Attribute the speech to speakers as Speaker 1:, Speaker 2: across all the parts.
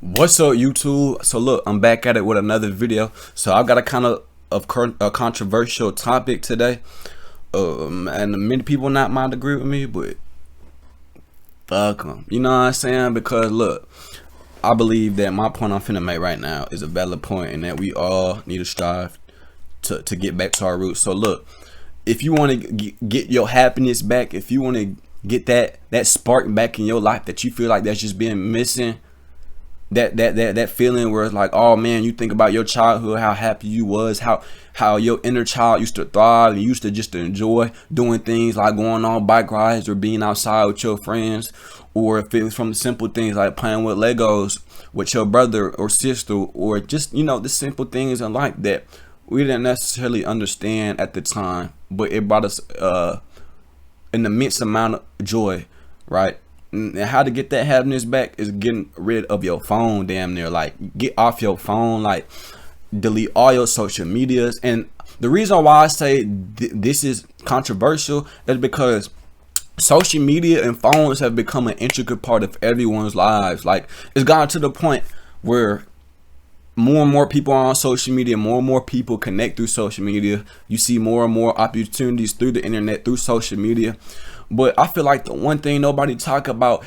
Speaker 1: What's up, YouTube? So look, I'm back at it with another video. So I've got a kind of a controversial topic today, and many people not might agree with me, but fuck them. You know what I'm saying? Because look, I believe that my point I'm finna make right now is a valid point, and that we all need to strive to get back to our roots. So look, if you want to get your happiness back, if you want to get that spark back in your life that you feel like that's just been missing, that feeling where it's like, oh man, you think about your childhood, how happy you was, how your inner child used to thrive and used to just enjoy doing things like going on bike rides or being outside with your friends, or if it was from the simple things like playing with Legos with your brother or sister, or just, you know, the simple things in life that we didn't necessarily understand at the time, but it brought us an immense amount of joy, right? And how to get that happiness back is getting rid of your phone, damn near. Like, get off your phone, like delete all your social medias. And the reason why I say this is controversial is because social media and phones have become an intricate part of everyone's lives. Like, it's gotten to the point where more and more people are on social media, more and more people connect through social media. You see more and more opportunities through the internet, through social media. But I feel like the one thing nobody talk about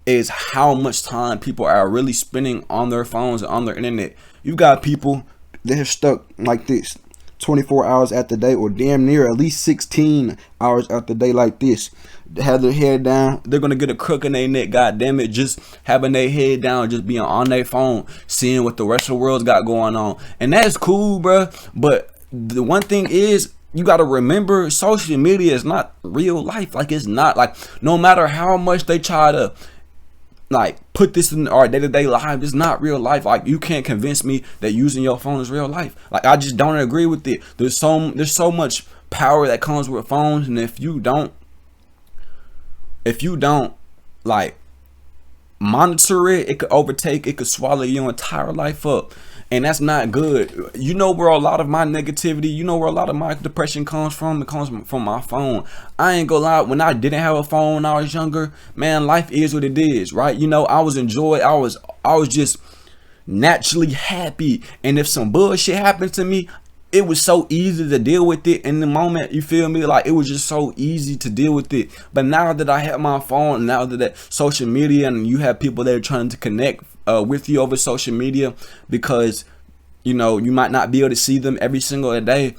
Speaker 1: is how much time people are really spending on their phones and on their internet. You got people that are stuck like this 24 hours at the day, or damn near at least 16 hours at the day like this. They have their head down, they're gonna get a crook in their neck, god damn it, just having their head down, just being on their phone, seeing what the rest of the world's got going on. And that's cool, bruh. But the one thing is, you got to remember, social media is not real life. Like, it's not, like, no matter how much they try to like put this in our day-to-day life, it's not real life. Like, you can't convince me that using your phone is real life. Like, I just don't agree with it. There's so much power that comes with phones, and if you don't like monitor it, it could overtake, it could swallow your entire life up. And that's not good. You know where a lot of my negativity, you know where a lot of my depression comes from? It comes from my phone. I ain't gonna lie, when I didn't have a phone when I was younger, man, life is what it is, right? You know, I was enjoyed, I was just naturally happy. And if some bullshit happened to me, it was so easy to deal with it in the moment, you feel me? Like, it was just so easy to deal with it. But now that I have my phone, now that social media, and you have people that are trying to connect with you over social media, because, you know, you might not be able to see them every single day.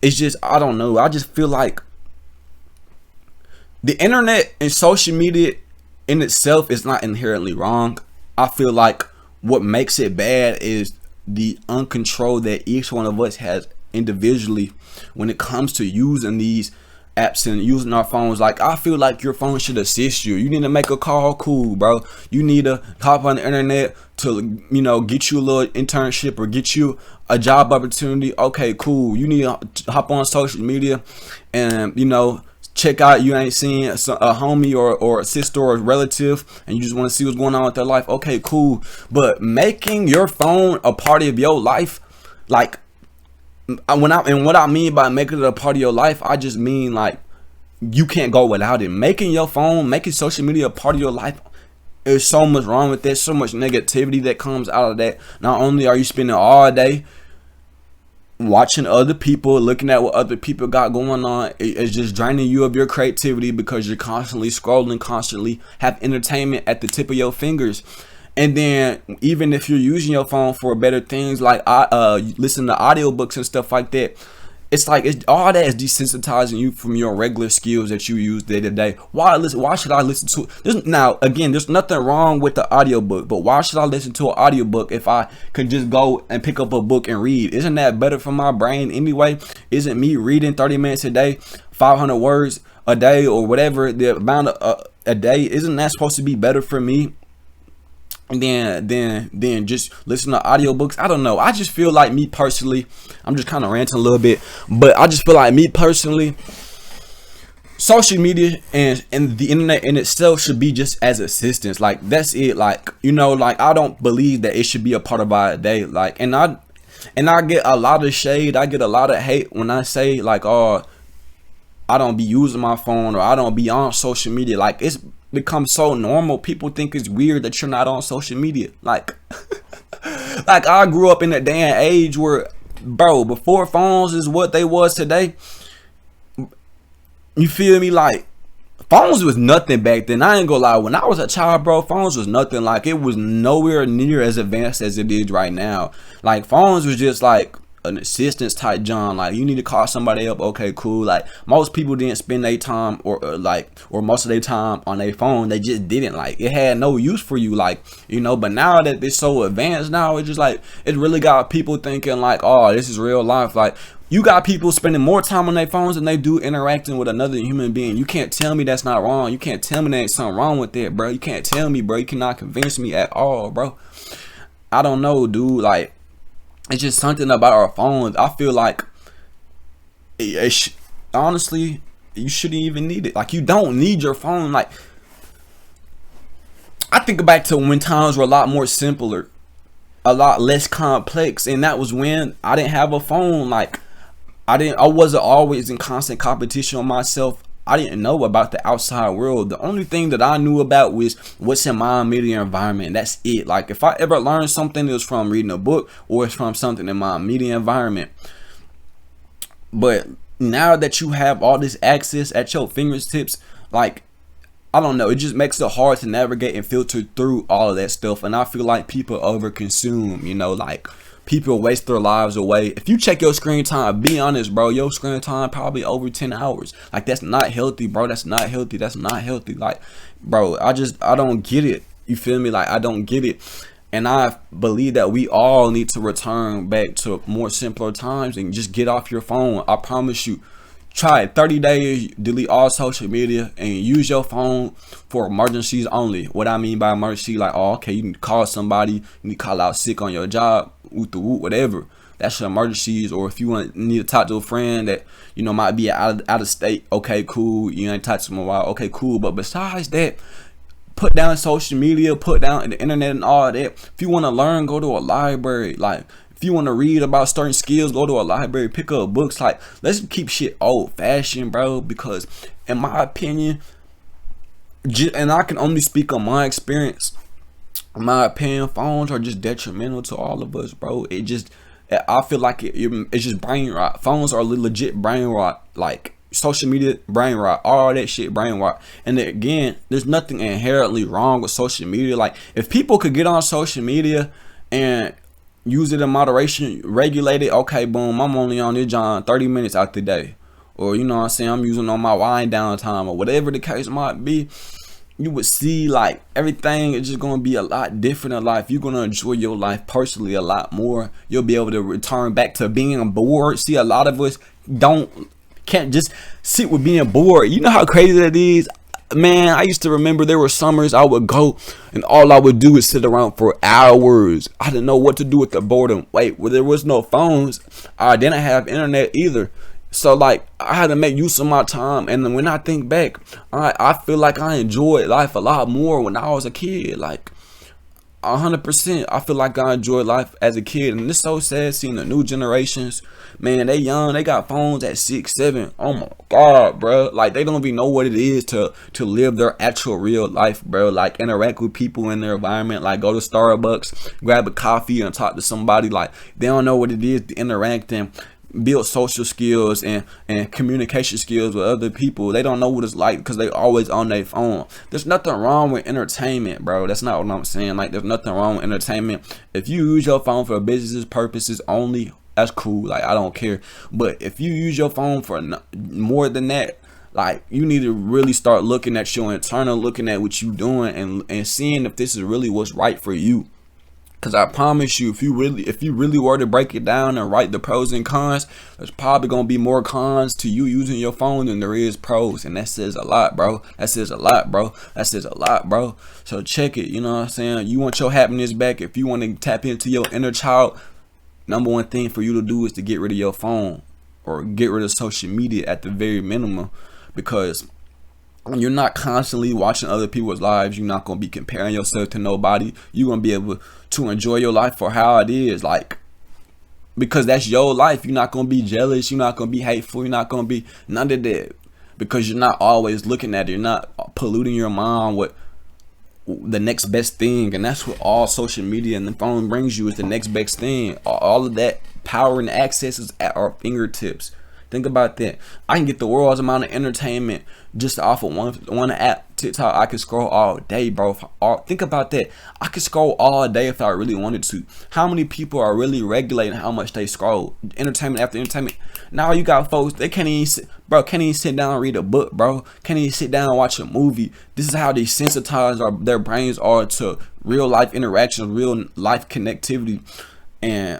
Speaker 1: It's just, I don't know, I just feel like the internet and social media in itself is not inherently wrong. I feel like what makes it bad is the uncontrol that each one of us has individually when it comes to using these apps and using our phones. Like, I feel like your phone should assist you. You need to make a call, cool, bro. You need to hop on the internet to, you know, get you a little internship or get you a job opportunity. Okay, cool. You need to hop on social media and, you know, check out, you ain't seen a homie or a sister or a relative, and you just want to see what's going on with their life. Okay, cool. But making your phone a part of your life, like, what I mean by making it a part of your life, I just mean, like, you can't go without it. Making your phone, making social media a part of your life, there's so much wrong with that, so much negativity that comes out of that. Not only are you spending all day watching other people, looking at what other people got going on, it's just draining you of your creativity because you're constantly scrolling, constantly have entertainment at the tip of your fingers. And then even if you're using your phone for better things, like listen to audiobooks and stuff like that, it's like all that is desensitizing you from your regular skills that you use day to day. Why should I listen to now? Again, there's nothing wrong with the audiobook, but why should I listen to an audiobook if I could just go and pick up a book and read? Isn't that better for my brain anyway? Isn't me reading 30 minutes a day, 500 words a day, or whatever the amount a day, isn't that supposed to be better for me then just listen to audiobooks? I don't know. I just feel like, me personally, I'm just kind of ranting a little bit, but I just feel like, me personally, social media and the internet in itself should be just as assistance. Like, that's it. Like, you know, like, I don't believe that it should be a part of our day. Like, and I get a lot of shade, I get a lot of hate when I say, like, oh, I don't be using my phone, or I don't be on social media. Like, it's become so normal, people think it's weird that you're not on social media. Like, like I grew up in a day and age where, bro, before phones is what they was today. You feel me? Like, phones was nothing back then. I ain't gonna lie. When I was a child, bro, phones was nothing. Like, it was nowhere near as advanced as it is right now. Like, phones was just like an assistance type John. Like, you need to call somebody up, okay, cool. Like, most people didn't spend their time or most of their time on their phone. They just didn't. Like, it had no use for you, like, you know. But now that it's so advanced now, it's just like, it really got people thinking like, oh, this is real life. Like, you got people spending more time on their phones than they do interacting with another human being. You can't tell me that's not wrong. You can't tell me there ain't something wrong with that, bro. You can't tell me, bro. You cannot convince me at all, bro. I don't know, dude. Like, it's just something about our phones. I feel like honestly, you shouldn't even need it. Like, you don't need your phone. Like, I think back to when times were a lot more simpler, a lot less complex, and that was when I didn't have a phone. Like, I wasn't always in constant competition with myself. I didn't know about the outside world. The only thing that I knew about was what's in my immediate environment. That's it. Like, if I ever learned something, it was from reading a book or it's from something in my immediate environment. But now that you have all this access at your fingertips, like, I don't know, it just makes it hard to navigate and filter through all of that stuff. And I feel like people overconsume, you know, like, people waste their lives away. If you check your screen time, be honest, bro, your screen time probably over 10 hours. Like, that's not healthy, bro. That's not healthy. That's not healthy. Like, bro, I don't get it. You feel me? Like, I don't get it. And I believe that we all need to return back to more simpler times and just get off your phone. I promise you. Try it. 30 days, delete all social media and use your phone for emergencies only. What I mean by emergency, like, oh, okay, you need to call somebody, you need to call out sick on your job, whatever. That's your emergencies. Or if you need to talk to a friend that, you know, might be out of state, okay, cool. You ain't talked to them in a while, okay, cool. But besides that, put down social media, put down the internet and all that. If you want to learn, go to a library. Like, if you want to read about certain skills, go to a library, pick up books. Like, let's keep shit old fashioned, bro, because in my opinion, and I can only speak on my experience, in my opinion, phones are just detrimental to all of us, bro. I feel like it's just brain rot. Phones are legit brain rot. Like, social media, brain rot, all that shit, brain rot. And then, again, there's nothing inherently wrong with social media. Like, if people could get on social media and use it in moderation, regulate it, okay, boom, I'm only on this John 30 minutes out the day. Or, you know what I'm saying, I'm using on my wind down time, or whatever the case might be. You would see, like, everything is just going to be a lot different in life. You're going to enjoy your life personally a lot more. You'll be able to return back to being bored. See, a lot of us can't just sit with being bored. You know how crazy that is? Man, I used to remember there were summers I would go and all I would do is sit around for hours. I didn't know what to do with the boredom. Wait, well, there was no phones. I didn't have internet either. So, like, I had to make use of my time. And then when I think back, I feel like I enjoyed life a lot more when I was a kid. Like, 100%, I feel like I enjoyed life as a kid. And it's so sad seeing the new generations. Man, they young, they got phones at 6, 7. Oh my god, bro. Like, they don't even know what it is to live their actual real life, bro. Like, interact with people in their environment. Like, go to Starbucks, grab a coffee and talk to somebody. Like, they don't know what it is to interact and build social skills and communication skills with other people. They don't know what it's like because they always on their phone. There's nothing wrong with entertainment, bro. That's not what I'm saying. Like, there's nothing wrong with entertainment. If you use your phone for business purposes only, that's cool. Like, I don't care. But if you use your phone for more than that, like, you need to really start looking at your internal, looking at what you're doing and seeing if this is really what's right for you. Because I promise you, if you really were to break it down and write the pros and cons, there's probably going to be more cons to you using your phone than there is pros. And that says a lot, bro. That says a lot, bro. That says a lot, bro. So check it. You know what I'm saying? You want your happiness back. If you want to tap into your inner child, number one thing for you to do is to get rid of your phone or get rid of social media at the very minimum. Because when you're not constantly watching other people's lives, you're not going to be comparing yourself to nobody. You're going to be able to enjoy your life for how it is, like, because that's your life. You're not going to be jealous. You're not going to be hateful. You're not going to be none of that. because you're not always looking at it. You're not polluting your mind with the next best thing, and that's what all social media and the phone brings you, is the next best thing. All of that power and access is at our fingertips. Think about that. I can get the world's amount of entertainment just off of one app, TikTok. I could scroll all day, bro. Think about that. I could scroll all day if I really wanted to. How many people are really regulating how much they scroll? Entertainment after entertainment. Now you got folks, they can't even sit down and read a book, bro. Can't even sit down and watch a movie. This is how desensitized their brains are to real life interactions, real life connectivity. And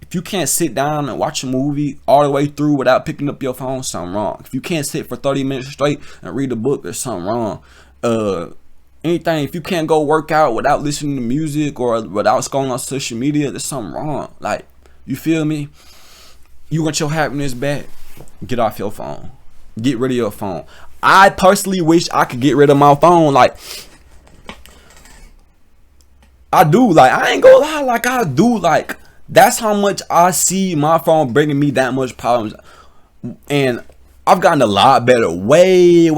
Speaker 1: if you can't sit down and watch a movie all the way through without picking up your phone, something wrong. If you can't sit for 30 minutes straight and read a book, there's something wrong. Anything, if you can't go work out without listening to music or without scrolling on social media, there's something wrong. Like, you feel me? You want your happiness back? Get off your phone. Get rid of your phone. I personally wish I could get rid of my phone. Like, I do. Like, I ain't gonna lie. Like, I do. Like, that's how much I see my phone bringing me that much problems. And I've gotten a lot better, way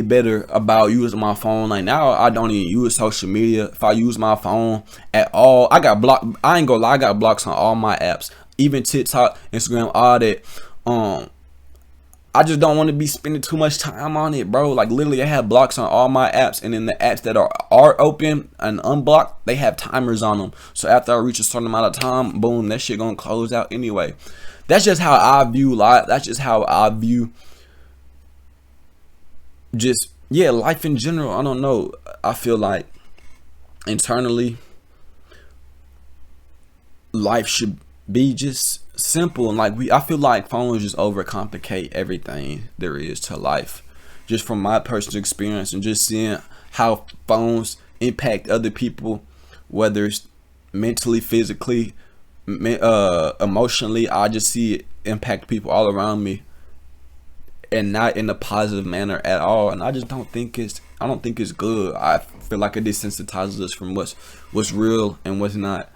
Speaker 1: better about using my phone. Like, now I don't even use social media. If I use my phone at all, I got blocked. I ain't gonna lie, I got blocks on all my apps, even TikTok, Instagram, all that. I just don't want to be spending too much time on it, bro. Like, literally, I have blocks on all my apps, and then the apps that are open and unblocked, they have timers on them. So after I reach a certain amount of time, boom, that shit gonna close out anyway. That's just how I view life. That's just how I view just, yeah, life in general. I don't know. I feel like internally, life should be just simple. And like, I feel like phones just overcomplicate everything there is to life. Just from my personal experience and just seeing how phones impact other people, whether it's mentally, physically, emotionally. I just see it impact people all around me, and not in a positive manner at all. And I just don't think it's good. I feel like it desensitizes us from what's real and what's not,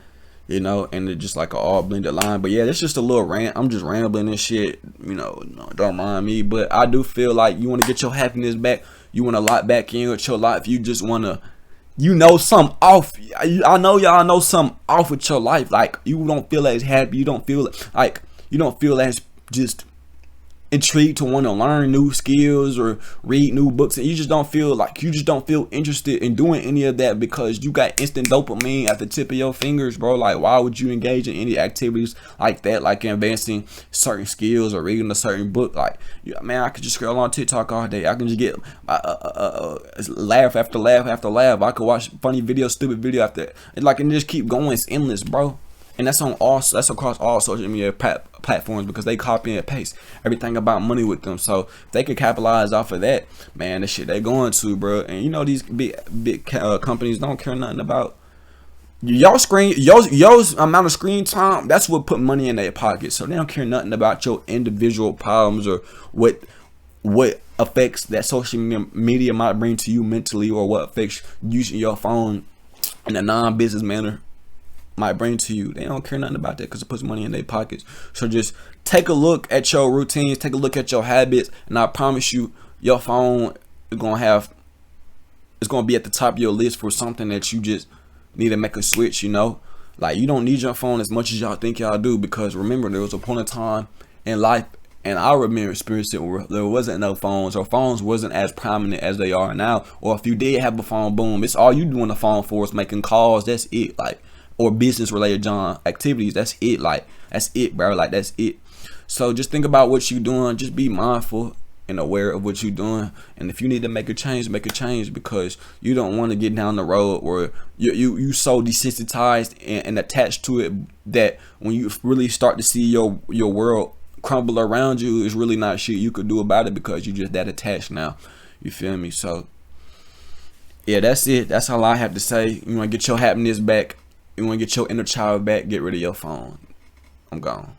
Speaker 1: you know, and it's just like an all blended line. But yeah, it's just a little rant. I'm just rambling and shit, you know, don't mind me. But I do feel like you want to get your happiness back, you want to lock back in with your life, you just want to, you know, something off. I know y'all know something off with your life. Like, you don't feel as happy, you don't feel as just intrigued to want to learn new skills or read new books, and you just don't feel interested in doing any of that because you got instant dopamine at the tip of your fingers, bro. Like, why would you engage in any activities like that, like advancing certain skills or reading a certain book? Like, man, I could just scroll on TikTok all day. I can just get laugh after laugh after laugh. I could watch funny video, stupid video after, and just keep going. It's endless, bro. And that's across all social media platforms, because they copy and paste everything about money with them. So if they could capitalize off of that, man, the shit they going to, bro. And you know, these big companies don't care nothing about your amount of screen time. That's what put money in their pocket. So they don't care nothing about your individual problems or what effects that social media might bring to you mentally, or what effects using your phone in a non-business manner might bring to you. They don't care nothing about that because it puts money in their pockets. So just take a look at your routines, take a look at your habits, and I promise you, your phone is gonna be at the top of your list for something that you just need to make a switch. You know, like, you don't need your phone as much as y'all think y'all do, because remember, there was a point in time in life, and I remember experiencing it, where there wasn't no phones, or phones wasn't as prominent as they are now. Or if you did have a phone, boom, it's all you do on the phone for is making calls. That's it. Like, or business related activities. That's it. Like, that's it, bro. Like, that's it. So just think about what you're doing. Just be mindful and aware of what you're doing. And if you need to make a change, because you don't want to get down the road where you so desensitized and attached to it that when you really start to see your world crumble around you, it's really not shit you could do about it, because you're just that attached now. You feel me? So yeah, that's it. That's all I have to say. You want to get your happiness back, you want to get your inner child back, get rid of your phone. I'm gone.